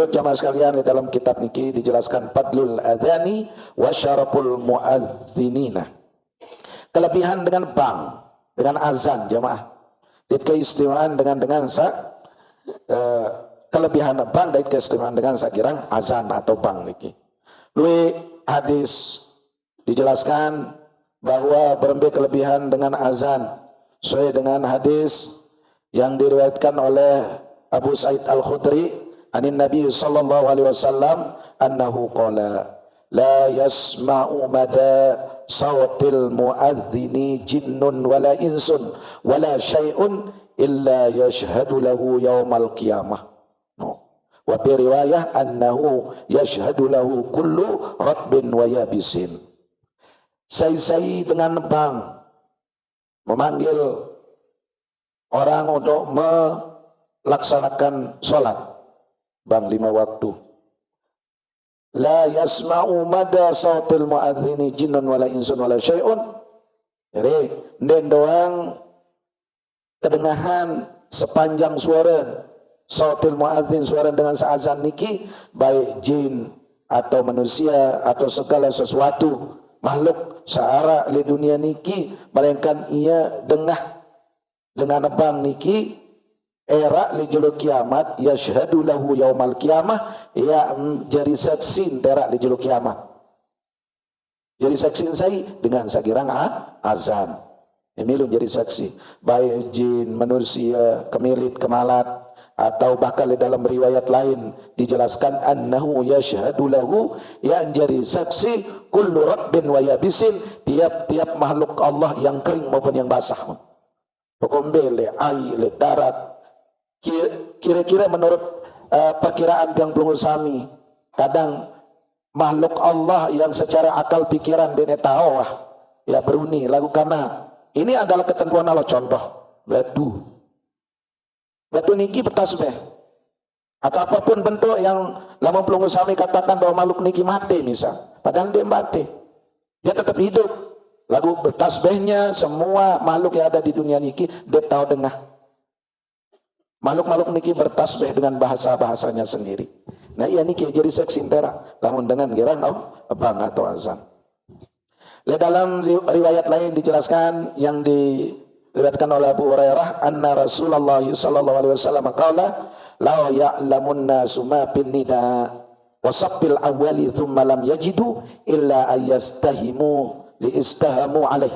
Lanjut jamaah sekalian, di dalam kitab niki dijelaskan fadlul adzani wa syaraful muadzinina. Kelebihan dengan bang, dengan azan jamaah. Keistimewaan dengan kelebihan bang dan keistimewaan dengan sakirang azan atau bang niki. Lui hadis dijelaskan bahwa berembe kelebihan dengan azan sesuai dengan hadis yang diriwayatkan oleh Abu Sa'id Al-Khudri anin Nabi sallallahu alaihi wasallam annahu qala la yasma'u mada sawtil muadzini jinnun wala insun wala syai'un illa yashhadu lahu yaumal qiyamah. Wa fi riwayah annahu yashhadu lahu kullu ratbin wa yabisin. Sai dengan bang memanggil orang untuk melaksanakan sholat bang 5 waktu. La yasma'u mada sautil muadzini jinnun wala insun wala syai'un. Jadi den doang kedengahan sepanjang suara sautil muadzin, suara dengan seazan niki, baik jin atau manusia atau segala sesuatu makhluk seara di dunia niki, melainkan ia dengah dengan bang niki era li julu kiamat yashhadu lahu yaumal kiamah, ia jadi saksi terak di julu kiamat. Jadi saksi saya dengan sakirang azan. Ini jadi saksi baik jin, manusia, kemilit, kemalat, atau bahkan di dalam riwayat lain dijelaskan annahu yashhadu lahu, yang jadi saksi kullu rabbin wa yabisin, tiap-tiap makhluk Allah yang kering maupun yang basah. Pokoknya air, darat. Kira-kira menurut perkiraan yang belum sami, kadang makhluk Allah yang secara akal pikiran dia tahu ya beruni lagu karena ini adalah ketentuan Allah. Contoh batu niki bertasbih atau apapun bentuk yang lama belum sami katakan bahwa makhluk niki mati misal, padahal dia mati, dia tetap hidup. Lagu bertasbihnya semua makhluk yang ada di dunia niki dia tahu dengar. Makhluk-makhluk niki bertasbih dengan bahasa-bahasanya sendiri. Nah iya niki jadi seksi intera lamun dengan giran bang atau azan. Dalam riwayat lain dijelaskan yang diriwayatkan oleh Abu Hurairah anna Rasulullah sallallahu alaihi wasallam qala la ya'lamun nasu ma bin nida wa saffil awwali thumma lam yajidu illa ayastahimu li istahamu alaih.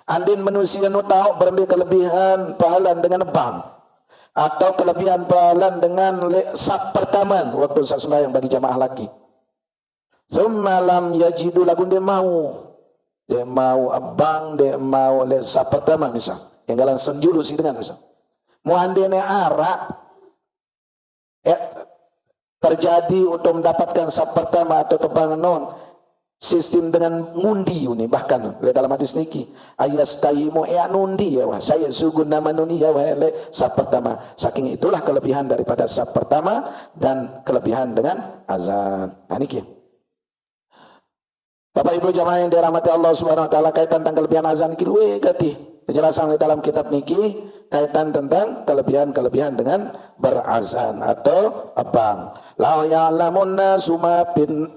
Andin manusia nu tahu berembe kelebihan pahalan dengan bang atau kelebihan pahalan dengan saf pertama waktu sembahyang bagi jamaah laki. Thumma lam yajidu lagun dia mau abang, dia mau saf pertama misal, yang galan senjulu sih dengan misal. Muandene arak terjadi untuk mendapatkan saf pertama atau tebangan non sistem dengan ngundi ini, bahkan dalam hadis niki ayastahimu nundi ya wah saya sugun nama nundi ya wah saf pertama. Saking itulah kelebihan daripada saf pertama dan kelebihan dengan azan. Nah niki Bapak Ibu jamaah yang dirahmati Allah Subhanahu wa taala, kaitan tentang kelebihan azan niki luwe gati penjelasan di dalam kitab niki kaitan tentang kelebihan-kelebihan dengan berazan atau abang. La ya'lamun nasu ma bin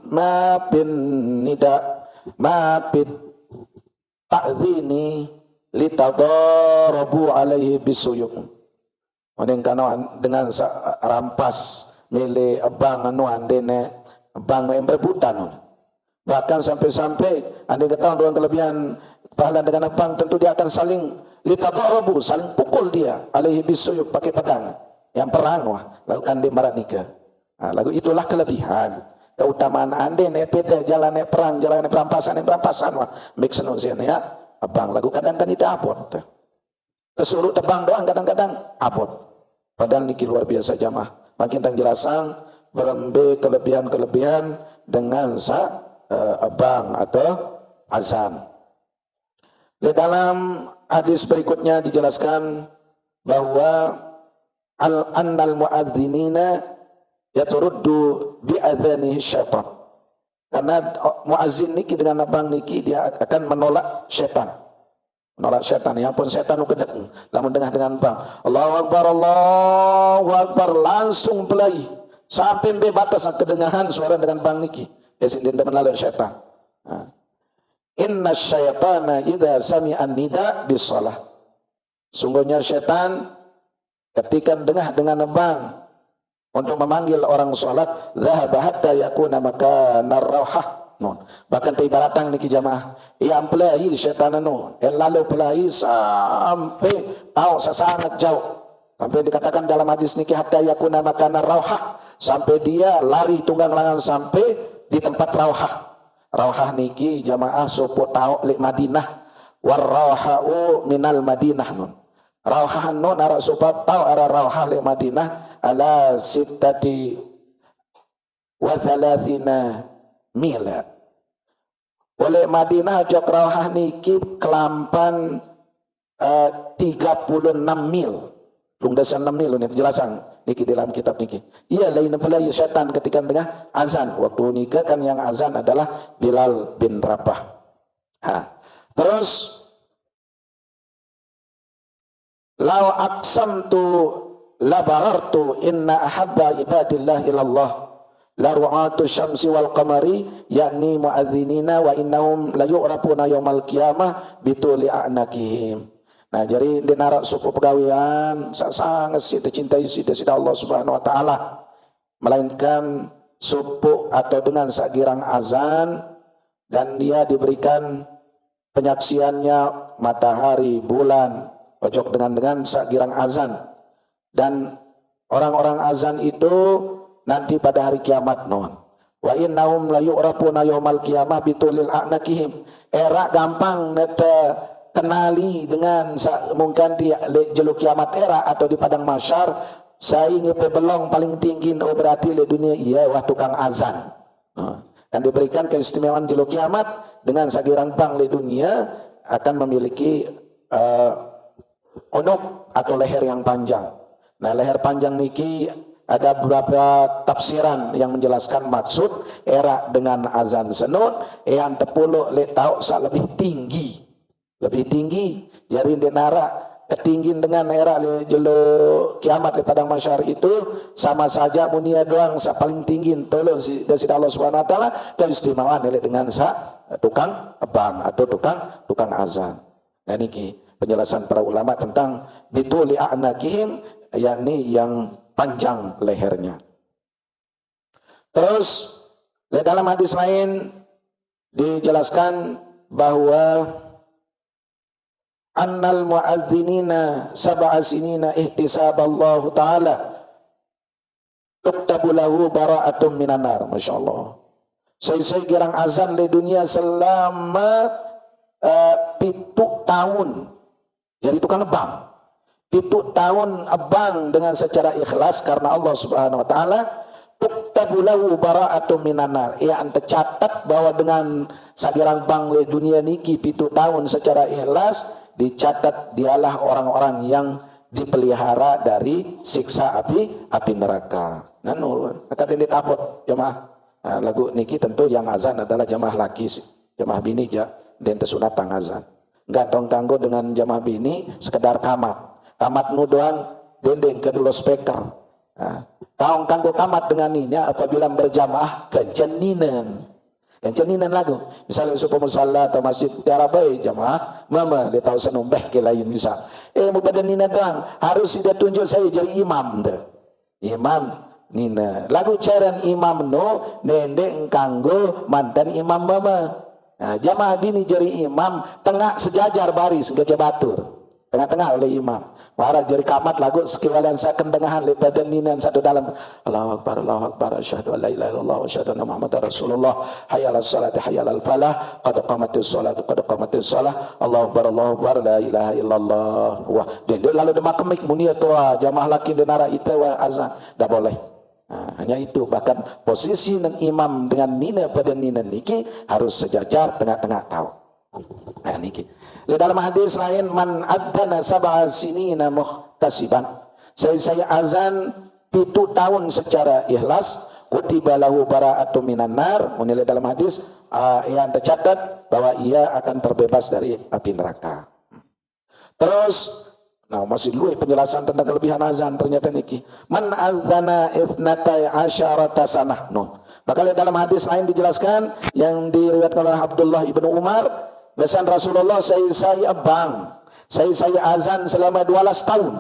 nida ma bin ta'zini litadarabu alaihi bisuyuk. Odeng kana dengan rampas mele abang anu andene abang yang berebutan. Bahkan sampai-sampai andai ketahuan dengan kelebihan pahala dengan abang, tentu dia akan saling litadarabu, saling pukul dia alaihi bisuyuk pakai pedang yang perang lalu ande marat nikah. Nah, lagu itulah kelebihan keutamaan ande nepete jalan perang, jalan perampasan mik senusian ya abang lagu kadang kan itu abot kesuruh tebang doang kadang-kadang abot, padahal niki luar biasa jamaah. Makin tang jelasan berembe kelebihan-kelebihan dengan abang atau azan. Di dalam hadis berikutnya dijelaskan bahwa annal muadzinina yaturuddu bi adzanihi syaitan. Karena muazzin niki dengan abang niki dia akan menolak syaitan. Menolak syaitan. Ya pun syaitan ukedek lamun dengar dengan bang Allahu akbar langsung pelai sampai batas kedengahan suara dengan bang niki esin den melalui setan. Inna syaitana idza sami'an nida bis shalah. Sungguhnya setan ketika dengar dengan bang untuk memanggil orang salat, dhahaba hatta yakuna makana rauhah. Bahkan ibaratang niki jamaah yang pelai setan lalu pelai sampai tahu sangat jauh, sampai dikatakan dalam hadis niki hatta yakuna makana rauhah, sampai dia lari tunggang langan sampai di tempat rauhah. Rauhah niki jamaah sopo tahu li Madinah, war rauhau minal Madinah. Rauhah ara sopo tahu ara rauhah li Madinah ala sittati wa thalathina mila. Oleh Madinah jok rauhah niki kelampan 36 mil. Lung dasa 6 mil ini penjelasan niki dalam kitab niki. Iya lain pelai setan ketika dengar azan. Waktu nikah kan yang azan adalah Bilal bin Rabah. Terus lau aqsamtu la barartu inna ahabba ibadillah ilallah la ru'atu syamsi wal qamari yakni muadzinina wa innahum la yu'rafuna yaumal qiyamah bituli a'nakihim. Nah jadi di narak suku pegawian sangat si dicintai si Allah Subhanahu wa taala, melainkan suku atau dengan sakirang azan, dan dia diberikan penyaksiannya matahari, bulan, ojok dengan sakirang azan, dan orang-orang azan itu nanti pada hari kiamat non. Wa innahum la yu'rafuna yaumal qiyamah bitulil a'nakihim. Era gampang nete kenali dengan mungkin di jeluk kiamat era atau di padang mahsyar saya ngepe belong paling tinggi berarti di dunia iya wah tukang azan. Dan diberikan keistimewaan jeluk kiamat dengan sagiran bang di dunia akan memiliki unuk atau leher yang panjang. Nah leher panjang niki ada beberapa tafsiran yang menjelaskan maksud era dengan azan senut yang tepuluh le tau lebih tinggi. Lebih tinggi jadi denara ketinggian dengan era jelo kiamat di padang mahsyar itu sama saja munia doang sa paling tinggi tolong si Allah Subhanahu wa taala keistimewaan dengan sa tukang bang atau tukang azan. Nah niki penjelasan para ulama tentang bituli a'nakihim yakni yang panjang lehernya. Terus dalam hadis lain dijelaskan bahwa annal muadzinina sab'a sinina ihtisaballahu ta'ala tuktabu lahu bara'atun minan nar. Masyaallah. Saya girang azan di dunia selama 7 tahun. Jadi tukang bang. 7 tahun abang dengan secara ikhlas karena Allah Subhanahu wa taala, tuktabu lahu bara'atun minan nar. Ia tercatat bahwa dengan sagirang bang di dunia niki 7 tahun secara ikhlas dicatat dialah orang-orang yang dipelihara dari siksa api neraka. Nah, kata ini tapot jemaah. Nah, lagu niki tentu yang azan adalah jemaah laki, jemaah bini dan tersunat azan. Enggak dong kanggo dengan jemaah bini sekedar kamat nu doang dendeng ke dulu speaker. Nah, taong kanggo kamat dengan ini apabila berjamaah kejeninan. Yang ceninan lagu, misalnya supo musalla atau masjid darabai jamaah, mama dia tahu senumbeh ke lain misal. Mupada nina doang, harus tidak tunjuk saya jadi imam deh. Imam nina. Lagu caran imam no, nendeng kanggo mantan imam mama. Nah, jamaah bini jadi imam, tengah sejajar baris gajah batur. Tengah-tengah oleh imam. Warak jadi kamat lagu sekiwalan saken dengahan lepada ninan satu dalam Allahu Akbar asyhadu an la ilaha illallah wa asyhadu anna Muhammadar Rasulullah hayya 'alas salati hayya 'alal falah qad qamatis shalah Allahu Akbar la ilaha illallah. Wah dia lalu demak kemik munia tua jamaah laki denara itu wa azan dah boleh. Nah, hanya itu bahkan posisi dan imam dengan nina pada nina niki harus sejajar tengah-tengah tahu. Nah niki dalam hadis lain man adzana sab'a sinina muhtasiban, saya azan 7 tahun secara ikhlas kutiba lahu bara'atun minan nar. Menilai dalam hadis yang tercatat bahwa ia akan terbebas dari api neraka. Terus Nah, masih luwih penjelasan tentang kelebihan azan ternyata niki. Man adzana itsnatai asyarata sanah. Maka dalam hadis lain dijelaskan yang diriwayatkan oleh Abdullah ibnu Umar, besan Rasulullah saya abang, saya azan selama 12 tahun.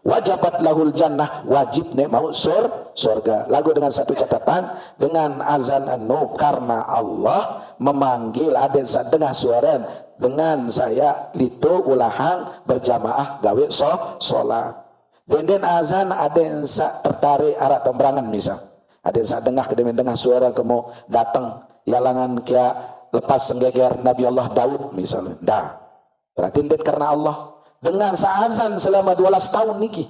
Wajabat lahul jannah, wajib nek mau surga. Lagu dengan satu catatan, dengan azan karena Allah memanggil ada dengar suara dengan saya itu ulahang berjamaah gawe sholat. Dan azan ada yang tertarik arah tembrangan misal. Ada yang dengar suara kamu datang yalangan kia lepas senggeger Nabi Allah Daud misalnya. Dah. Berarti karena Allah dengan seazan selama 12 tahun niki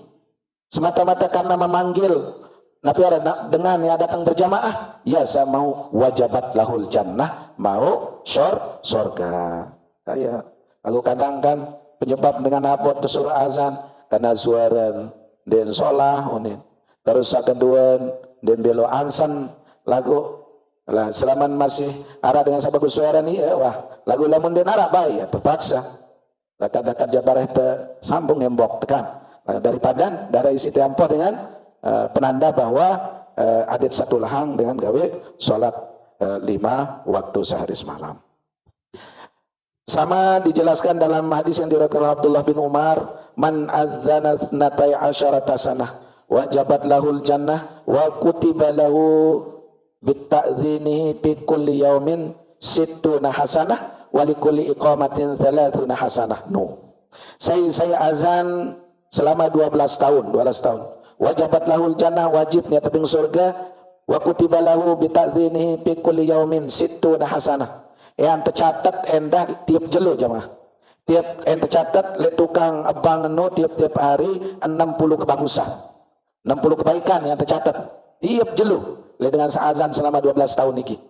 semata-mata karena memanggil Nabi Allah dengan yang datang berjamaah, ya saya mau wajabat lahul jannah, mau surga. Kayak aku kadang kan penyebab dengan apa tersuruh azan karena suara dan sholah ini terus kedua dan belo ansan lagu lah selaman masih arah dengan sabagus suara nih ya wah lagu lamun den arah baik ya terpaksa dekat jabareh sambung embok tekan daripada dari isi tempo dengan penanda bahwa adat satu lahang dengan gawe sholat 5 waktu sehari semalam. Sama dijelaskan dalam hadis yang diriwayatkan oleh Abdullah bin Umar, man adzana tsnatai asyarata sanah wajabat lahul jannah wa kutiba lahu bitta'dzinihi fi kulli yaumin sittuna hasanah wa li kulli iqamatin thalathuna hasanah. Saya azan selama 12 tahun. Wajabat lahul jannah, wajib niat tebing surga, wa kutiba lahu bitta'dzinihi fi kulli yaumin sittuna hasanah. Yang tercatat endah tiap jelo jamaah. Tiap yang tercatat le tukang abang tiap-tiap hari 60 kebagusan. 60 kebaikan yang tercatat tiap jelo le dengan seazan selama 12 tahun niki.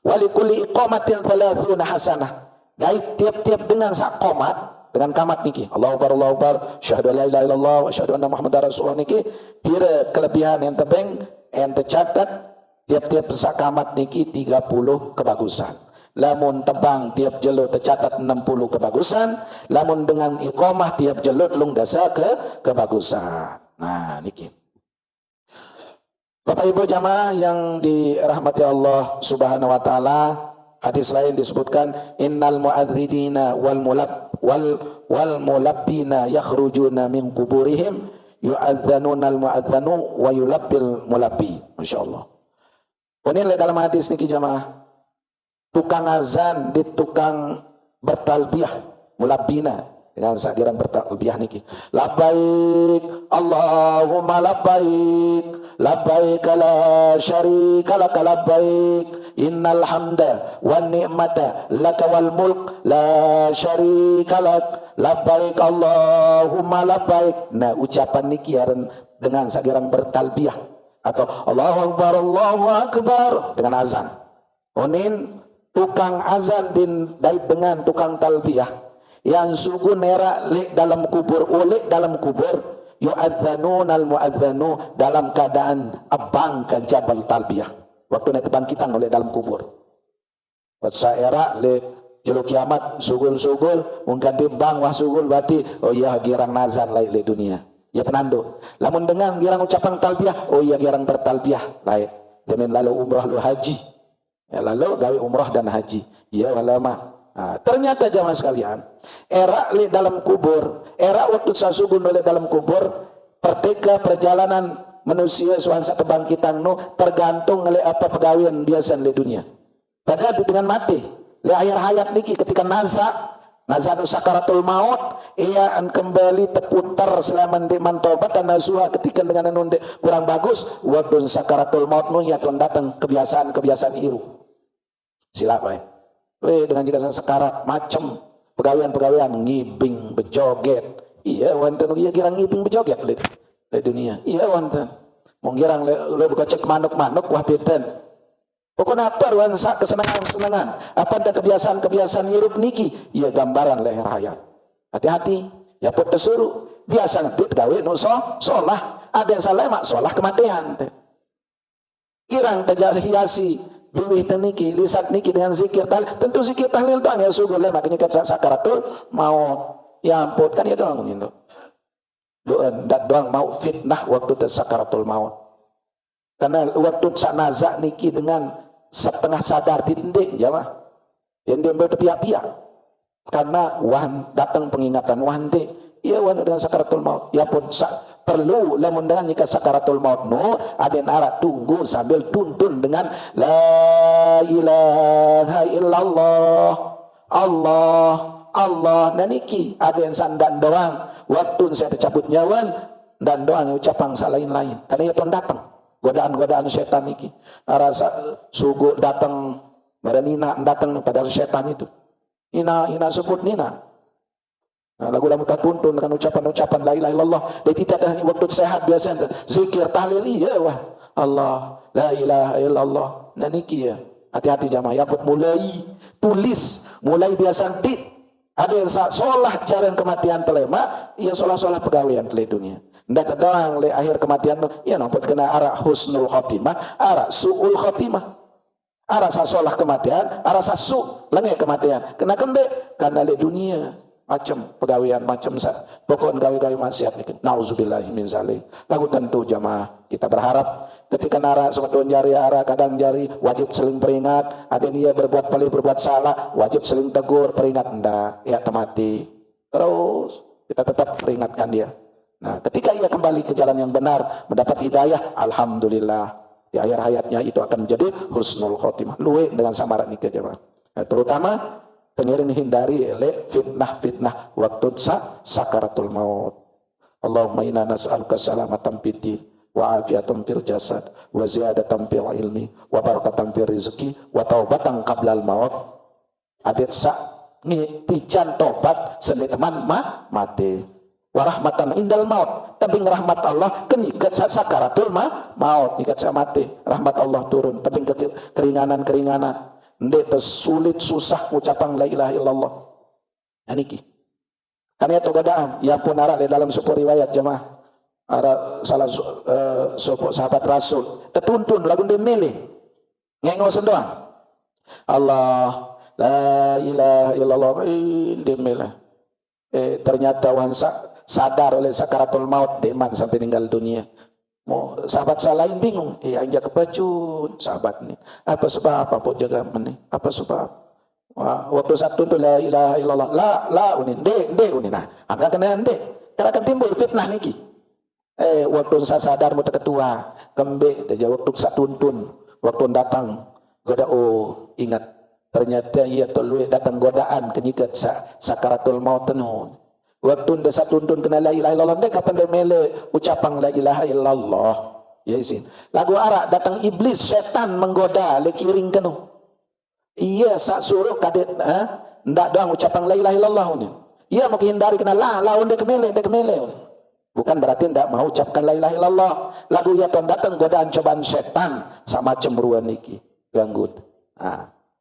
Walikuli iqamatin 30 hasanah. Dari tiap-tiap dengan sakomat dengan kamat niki. Allahu akbar, syahadu la ilaha illallah wa syahadu anna Muhammadar Rasulullah niki pira kelebihan yang tebeng yang tercatat tiap-tiap sakamat niki 30 kebagusan. Lamun tebang tiap jelur tercatat 60 kebagusan, lamun dengan iqamah tiap jelur lung dasa kebagusan. Nah niki. Bapak Ibu jamaah yang dirahmati Allah Subhanahu wa taala, hadis lain disebutkan innal mu'adzidina wal mulabbina yakhrujuna min kuburihim yu'adzanuna al mu'adzanu wa yulabbil mulabbi. Masyaallah. Ini dalam hadis niki jamaah. Tukang azan di tukang bertalbiyah mulabbina dengan sakiran bertalbiyah niki labbaik Allahumma labbaik labbaik la syarika lak labbaik innal hamda wan ni'mata lak wal mulk la syarika lak labbaik Allahumma labbaik. Nah ucapan niki dengan sakiran bertalbiyah atau Allahu akbar dengan azan onin tukang azan dengan tukang talbiyah yang suku nerak lek dalam kubur oleh dalam kubur yu'adzanun al mu'adzanu dalam keadaan abang ke jabal talbiyah waktu nanti bangkitan oleh dalam kubur saera lek jelo kiamat sugul mungkin di bang wah sugul berarti oh iya girang nazan lain le dunia ya penando lamun dengan girang ucapan talbiyah oh iya girang bertalbiyah lain demikian lalu umrah lu haji ya lalu gawe umrah dan haji ya walama. Nah, ternyata jamaah sekalian era li dalam kubur era waktu sasugun oleh dalam kubur pertika perjalanan manusia suansa kebangkitan tergantung oleh apa pegawaian biasa di dunia padahal dengan mati li akhir hayat niki ketika nazar sakaratul maut ia kembali terputar selama di mantobat dan nasuha ketika dengan nunde kurang bagus waktu sakaratul maut ya datang kebiasaan iru silap dengan jika sekarat macam pegawaian ngibing bejoget iya wonten iya kirang ngibing bejoget di dunia iya wonten mung kirang le buka cek manuk wah pinten pokoknya apa wansa kesenangan apa ada kebiasaan hirup niki iya gambaran leher hayat hati-hati ya pot tersuru biasa ngetit gawe sholah ada yang salah mak sholah kematian kirang hiasi biwih niki lisan niki dengan zikir tahlil tentu zikir tahlil doang ya sugul makanya kan sakaratul mau ya ampun kan ya doang gitu dan doang mau fitnah waktu sakaratul maut. Karena waktu naza niki dengan setengah sadar dinding jamaah. Yang dia berpihak-pihak. Karena datang pengingatan wande, ia wan dengan sakaratul maut. Ya pun perlu lamun dengan jika sakaratul maut aden arak tunggu sambil tuntun dengan la ilaha illallah Allah dan iki aden sandan doang waktu saya tercabut nyawan dan doang ucapan lain-lain karena ia pun datang godaan-godaan setan iki rasa sugu datang pada nina datang pada setan itu ina sebut nina. Nah, lagu-lagu tuntun dengan ucapan-ucapan la ilaha illallah. Dia tidak ada waktu sehat biasa zikir tahlil iya wah Allah la ilaha illallah. Nah niki ya. Hati-hati jamaah ya mulai tulis mulai biasa ada yang solah jalan kematian telema ia solah-solah pegawaian tele dunia. Ndak doang le akhir kematian ya nampak kena arah husnul khotimah, arah suul khotimah. Arah solah kematian, arah su lengah kematian. Kena kembe karena le dunia. Macam pegawaian macam pokok gawe-gawe maksiat ini nauzubillahi min zalik. Lagu tentu jamaah kita berharap ketika nara sebetulnya jari arah kadang jari wajib saling peringat, ada dia berbuat paling berbuat salah wajib saling tegur peringat ndak ya temati terus kita tetap peringatkan dia. Nah ketika ia kembali ke jalan yang benar mendapat hidayah alhamdulillah di akhir hayatnya itu akan menjadi husnul khotimah luwe dengan samaran nikah jamaah. Nah, terutama pengiring hindari fitnah waktu sakaratul maut. Allahumma inna nas'aluka salamatan fid wa afiatan fil jasad wa ziyadatan fil ilmi wa barakatan fil rizqi wa taubatan qablal maut. Adet tijan tobat seni teman mati. Wa rahmatan indal maut. Tapi rahmat Allah kenyikat sakaratul maut nikat mati. Rahmat Allah turun tapi keringanan. Ndek sulit susah ucapan la ilaha illallah. Aniki. Karena itu godaan. Ya pun arah dalam sebuah riwayat jemaah. Arah salah sebuah sahabat Rasul. Tertuntun lagu dia milih. Ngengosen doang. Allah la ilaha illallah. Dia milih. Ternyata wansa sadar oleh sakaratul maut deman sampai meninggal dunia. Mau sahabat saya lain bingung, anja kepacut sahabat ni. Apa sebab apa pun jaga meni? Apa sebab? Wah, waktu satu tu la ilaha illallah, la unin, de unin. Nah, angka kena de. Karena akan timbul fitnah niki. Waktu saya sadar muta ketua, kembe dia waktu tuntun, waktu datang goda ingat ternyata ia tolue datang godaan kenyikat sakaratul maut tenun. Waktu nda tuntun kena la ilaha illallah ndek kapan dia mele ucapan la ilaha illallah ya izin lagu arak datang iblis setan menggoda le kiring kanu iya sak suruh kadet ndak doang ucapan la ilaha illallah ni iya mau hindari kena la ndek mele bukan berarti ndak mau ucapkan la ilaha illallah lagu ya datang godaan cobaan setan sama cemburuan niki ganggu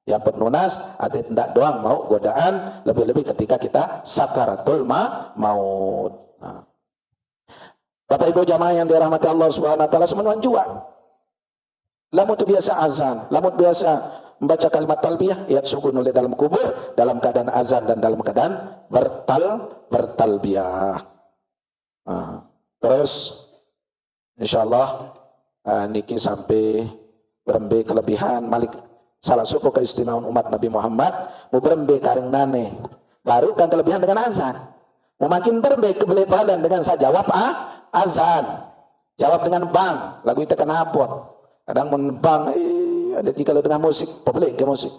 yang penunas ada tidak doang mau godaan lebih-lebih ketika kita sakaratul maut. Nah. Bapak Ibu jamaah yang dirahmati Allah Subhanahu wa taala semuanya jua. Lamun tu biasa azan, lamun biasa membaca kalimat talbiyah ya sukun oleh dalam kubur dalam keadaan azan dan dalam keadaan bertalbiyah. Nah. Terus insyaallah niki sampai berembe kelebihan malik salah suku keistimewaan umat Nabi Muhammad mau berembe kareng nane baru kan kelebihan dengan azan mau makin berembe kelebihan dengan saya jawab azan jawab dengan bang lagu itu kan apot kadang menbang ada kalau dengan musik publik ke musik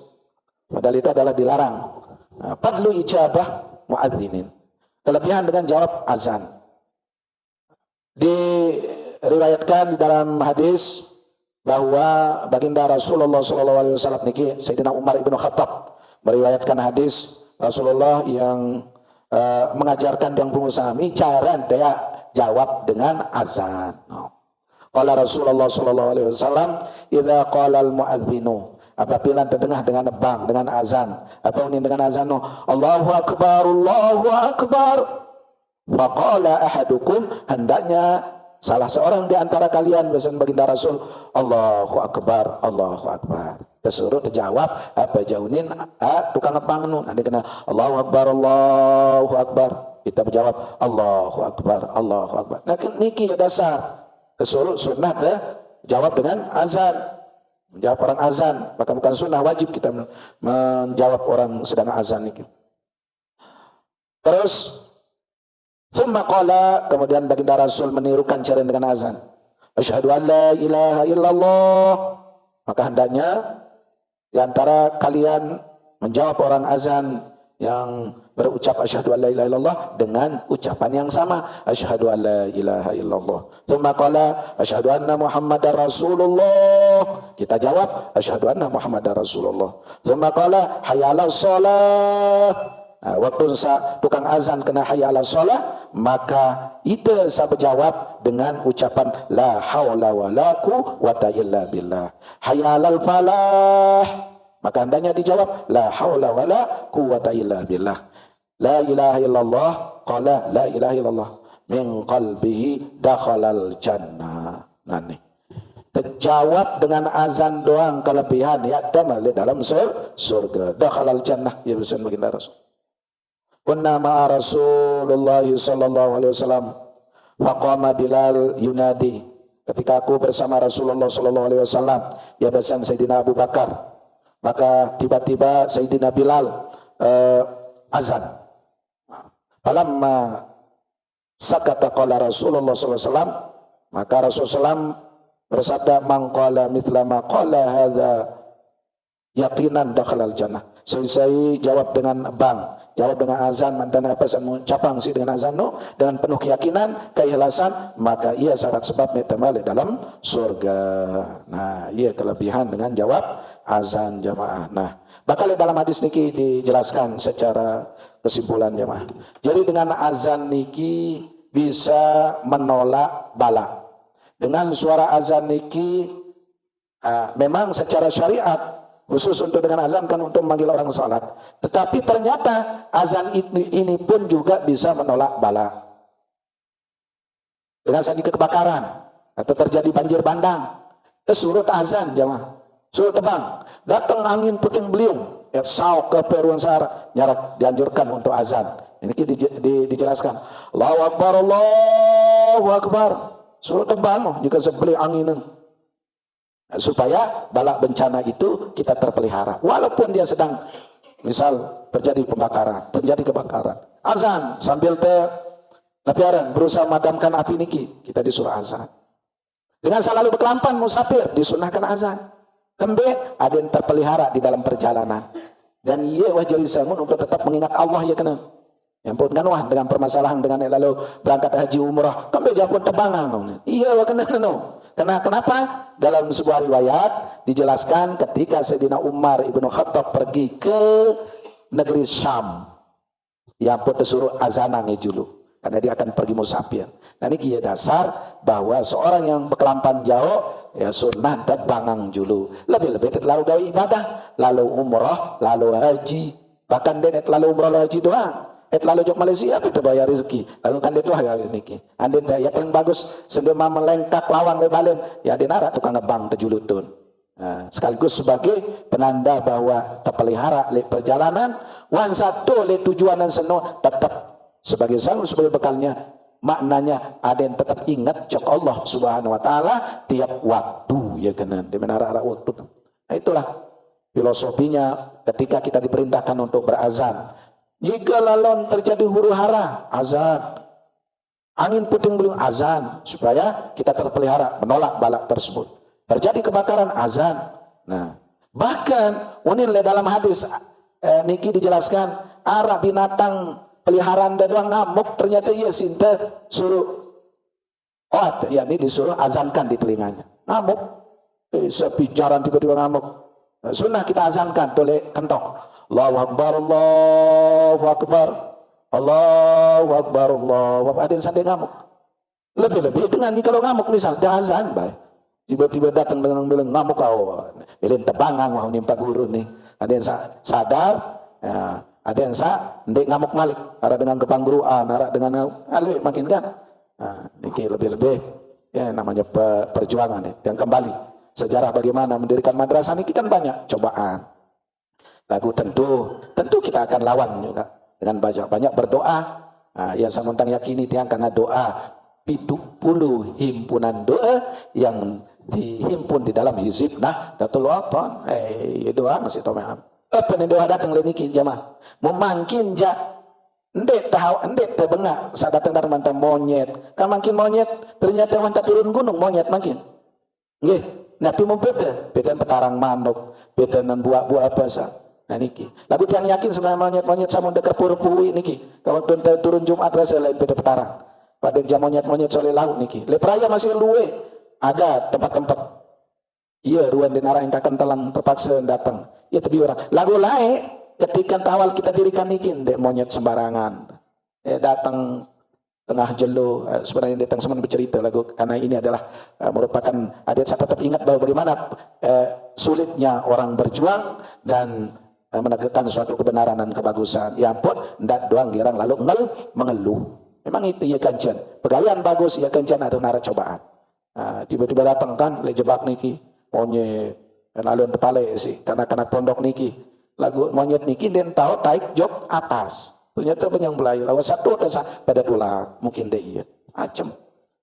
padahal itu adalah dilarang padlu ijabah muadzinin kelebihan dengan jawab azan diriwayatkan di dalam hadis bahwa baginda Rasulullah SAW niki Sayyidina Umar ibn Khattab meriwayatkan hadis Rasulullah yang mengajarkan yang pengusaha cara dia jawab dengan azan. Qala Rasulullah SAW idza qala al-muadzinu apabila terdengar dengan bang dengan azan apa ini dengan azan Allahu akbar faqala ahadukum hendaknya salah seorang di antara kalian besan baginda Rasul Allahu Akbar disuruh terjawab apa jauhin tukang ngepang nun ada kena Allahu Akbar kita menjawab Allahu Akbar, Allahu Akbar. Nah niki dasar kesuruh sunnah jawab dengan azan. Menjawab orang azan, maka bukan sunnah, wajib kita menjawab orang sedang azan niki. Terus thumma qala, kemudian baginda Rasul menirukan cara dengan azan. Asyhadu an la ilaha illallah. Maka hendaknya di antara kalian menjawab orang azan yang berucap asyhadu an la ilaha illallah dengan ucapan yang sama, asyhadu an la ilaha illallah. Tsumma qala asyhadu anna Muhammadar Rasulullah. Kita jawab asyhadu anna Muhammadar Rasulullah. Tsumma qala hayya 'alas shalah. Nah, waktu tukang azan kena hayya 'alas shalah, maka kita berjawab dengan ucapan la haula wala quwwata illa billah. Hayya 'alal falah, maka hendaknya dijawab la haula wala quwwata illa billah. La ilaha illallah, qala la ilaha illallah min qalbihi dakhalal jannah. Nah nih, terjawab dengan azan doang kelebihan ya dalam surga, dakhalal jannah, ya pesan baginda Rasul. Kunna ma'a Rasulullah sallallahu alaihi wasallam faqama Bilal yunadi. Ketika aku bersama Rasulullah sallallahu alaihi wasallam, ya besan Sayyidina Abu Bakar, maka tiba-tiba Sayyidina Bilal azan. Falamma sakata qala Rasulullah sallallahu alaihi wasallam, maka Rasulullah bersabda man qala mithla ma qala hadza yaqinan dakhalal jannah. Saya jawab dengan jawab dengan azan dan apa saya mengucapkan si dengan azan dengan penuh keyakinan, keikhlasan, maka ia syarat sebab metemale dalam surga. Nah, ia kelebihan dengan jawab azan jamaah. Nah, bakal dalam hadis niki dijelaskan secara kesimpulan jamaah. Jadi dengan azan niki bisa menolak bala. Dengan suara azan niki memang secara syariat khusus untuk dengan azan kan untuk memanggil orang salat. Tetapi ternyata azan ini pun juga bisa menolak bala. Dengan sedikit kebakaran atau terjadi banjir bandang, surut azan jamaah, surut tebang, datang angin puting beliung, sauk ke peruan sahara, nyarak dianjurkan untuk azan. Ini dijelaskan. Allahu Akbar, Allahu Akbar. Surut tebang jika sebeli angin. Supaya bala bencana itu kita terpelihara walaupun dia sedang misal terjadi pembakaran, terjadi kebakaran, azan sambil lepiaran berusaha memadamkan api niki, kita disuruh azan. Dengan selalu berkelampan musafir disunahkan azan. Kembali ada yang terpelihara di dalam perjalanan dan ia wajib sangun untuk tetap mengingat Allah ya kena. Yang pun kan wah dengan permasalahan dengan lalu berangkat haji umrah kembali japun tebangan. Iya wah kena. Kenapa? Dalam sebuah riwayat dijelaskan ketika Sayyidina Umar ibnu Khattab pergi ke negeri Syam, yang pun disuruh azanan julu karena dia akan pergi musafir. Nah ini kia dasar bahwa seorang yang berkelampan jauh ya sunnah dan bangang julu. Lebih-lebih lalu gawe ibadah, lalu umrah, lalu haji, bahkan dia lalu umrah lalu haji doang. Lalu jok Malaysia itu bayar rezeki. Lalu kan dia tuh harga niki. Andin ya paling bagus sendiri melengkak lawan balen. Ya dia narak tukang ngebang tejulutun. Nah, sekaligus sebagai penanda bahwa terpelihara le perjalanan. Wan satu le tujuan dan seno tetap sebagai sanggup sebagai bekalnya. Maknanya ada yang tetap ingat cek Allah Subhanahu Wa Taala tiap waktu ya kena di menara waktu. Nah itulah filosofinya ketika kita diperintahkan untuk berazan. Jika lalon terjadi huru hara, azan. Angin puting beliung, azan. Supaya kita terpelihara, menolak balak tersebut. Terjadi kebakaran, azan. Nah, bahkan unil dalam hadis niki dijelaskan arah binatang peliharaan dan doang ngamuk, ternyata ia sinta suruh ya ini disuruh azankan di telinganya. Ngamuk, sepijaran tiba-tiba ngamuk. Nah, sunnah kita azankan oleh kentok. Allahu Akbar, Allahu Akbar, Allahu Akbar, Allahu Akbar. Ada yang sampai ngamuk. Lebih-lebih dengan kalau ngamuk misal dia azan, baik. Tiba-tiba datang dengan bilang ngamuk kau. Bilin tebangang mau nimpa guru nih. Ada yang sadar, ya, ada yang ndek ngamuk malik. Ada dengan kepangguruan, ada dengan makin kan. Nah, ini lebih-lebih ya namanya perjuangan ya. Yang kembali sejarah bagaimana mendirikan madrasah ini kan banyak cobaan. Lagu tentu kita akan lawan juga dengan banyak berdoa. Yang samundang yakini tiang karena doa 70 himpunan doa yang dihimpun di dalam hizib Nahdlatul Wathon. Doa masih tahu apa nih doa datang leniki jamaah memangkin ndek tahu ndek tebengak saat datang dari mantan monyet kan makin monyet ternyata wanita turun gunung monyet makin nggih napi mumpete bedan petarang manuk bedan buah-buah apa sa nah niki lagu tiang yakin sebenarnya monyet sama deker purpuwi niki kalau turun Jumat rasa lain beda petarang pada jam monyet soleh laut niki lepraya masih luwe ada tempat-tempat iya ruan denara yang kakan telang terpaksa datang ya tapi orang lagu lain ketika awal kita dirikan ikin dek monyet sembarangan datang tengah jelo sebenarnya datang semen bercerita lagu karena ini adalah merupakan adat saya tetap ingat bahwa bagaimana sulitnya orang berjuang dan menegakkan suatu kebenaran dan kebagusan ya ampun ndak doang girang lalu mengeluh memang itu ya kancan pegawaian bagus ya kancan ada nara cobaan tiba-tiba datang kan lejebak niki monyet lalu tepale sih karena pondok niki lagu monyet niki dan tahu taik jok atas ternyata penyang belayu lawan satu atau pada pula mungkin deh iya macam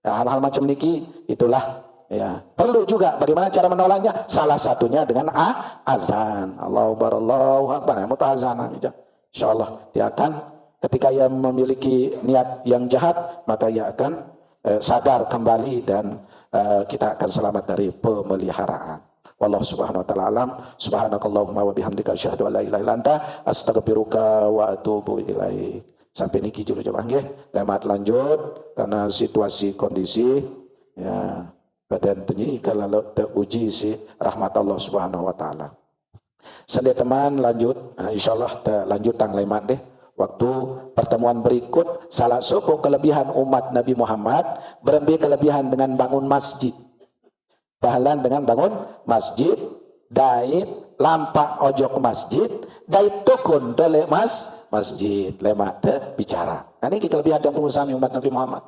ya, hal-hal macam niki itulah ya perlu juga bagaimana cara menolaknya salah satunya dengan azan Allahu Akbar ya azan insyaallah dia akan ketika ia memiliki niat yang jahat maka ia akan sadar kembali dan kita akan selamat dari pemeliharaan. Wallahu subhanahu wa ta'ala alam. Subhanakallahumma wa bihamdika asyhadu an la ilaha illa anta astaghfiruka wa atubu ilaik. Sampai niki juru jamaah nggih. Lemat lanjut karena situasi kondisi ya badan tenyi kalau teruji si rahmat Allah subhanahu wa ta'ala. Sende teman lanjut insyaallah lanjut tang lemat deh. Waktu pertemuan berikut salah satu kelebihan umat Nabi Muhammad berembi kelebihan dengan bangun masjid. Pahalan dengan bangun masjid, dait lampak ojok masjid, dait tukun dole masjid, lemak bicara. Nah, ini kelebihan dan pengusaha umat Nabi Muhammad.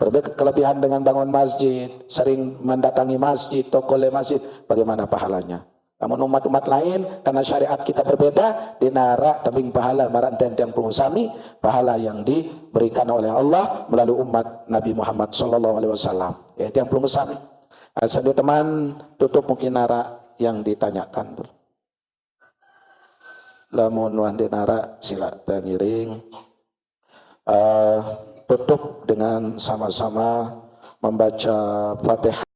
Berbeda kelebihan dengan bangun masjid, sering mendatangi masjid, tokole masjid, bagaimana pahalanya? Namun umat-umat lain karena syariat kita berbeda, dinara tabing pahala maran yang pengusaha pahala yang diberikan oleh Allah melalui umat Nabi Muhammad sallallahu alaihi wasallam. Ya, yang pengusaha. Asal teman tutup mungkin nara yang ditanyakan dulu. Lamun wandi nara sila tangiring. Tutup dengan sama-sama membaca Fatihah.